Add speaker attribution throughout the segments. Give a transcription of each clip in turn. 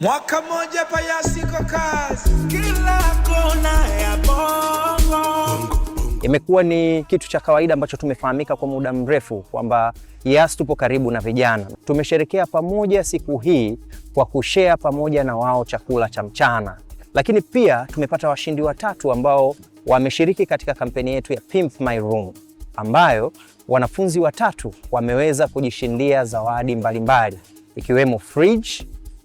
Speaker 1: Mwaka moja pa Yas iko kazi kila kona ya bongo.
Speaker 2: Imekuwa ni kitu cha kawaida ambacho tumefahamika kwa muda mrefu kwamba Yas tupo karibu na vijana. Tumesherekea pamoja siku hii kwa kushare pamoja na wao chakula cha mchana. Lakini pia tumepata washindi watatu ambao wameshiriki katika kampeni yetu ya Pimp My Room, ambayo wanafunzi watatu wameweza kujishindia zawadi mbalimbali ikiwemo fridge,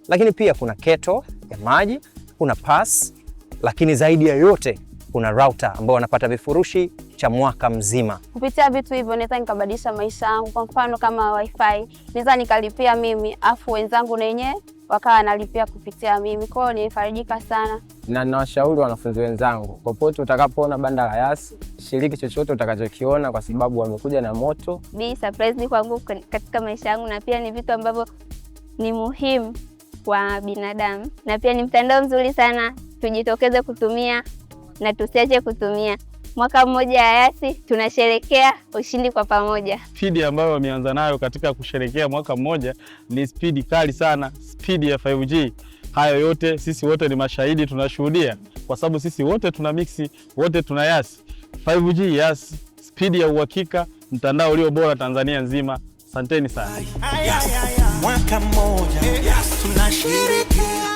Speaker 2: lakini pia kuna kettle ya maji, kuna pass, lakini zaidi ya yote kuna router ambao wanapata vifurushi cha mwaka mzima.
Speaker 3: Kupitia vitu hivyo naweza nikabadilisha maisha yangu. Kwa mfano kama wifi, naweza nikalipia mimi afu wenzangu na wenyewe wakawa nalipia kupitia mimi. Kwa hiyo nimefarijika sana.
Speaker 4: Na nawashauri wanafunzi wenzangu, popote utakapoona banda la Yas, shiriki chochote utakachokiona kwa sababu wamekuja na moto.
Speaker 3: Ni surprise ni kwangu katika maisha yangu, na pia ni vitu ambavyo ni muhimu kwa binadamu, na pia ni mtandao mzuri sana. Tujitokeze kutumia na tusiache kutumia. Mwaka mmoja ya Yas, tunasherekea ushindi kwa pamoja.
Speaker 5: Speed ambayo wameanza nayo katika kusherekea mwaka mmoja ni speed kali sana, speed ya 5G. Hayo yote sisi wote ni mashahidi, tunashuhudia kwa sababu sisi wote tuna mixi, wote tuna Yas. 5G Yas, speed ya uhakika, mtandao ulio bora Tanzania nzima. Asanteni sana.
Speaker 1: Mwaka mmoja Yas tunasherekea.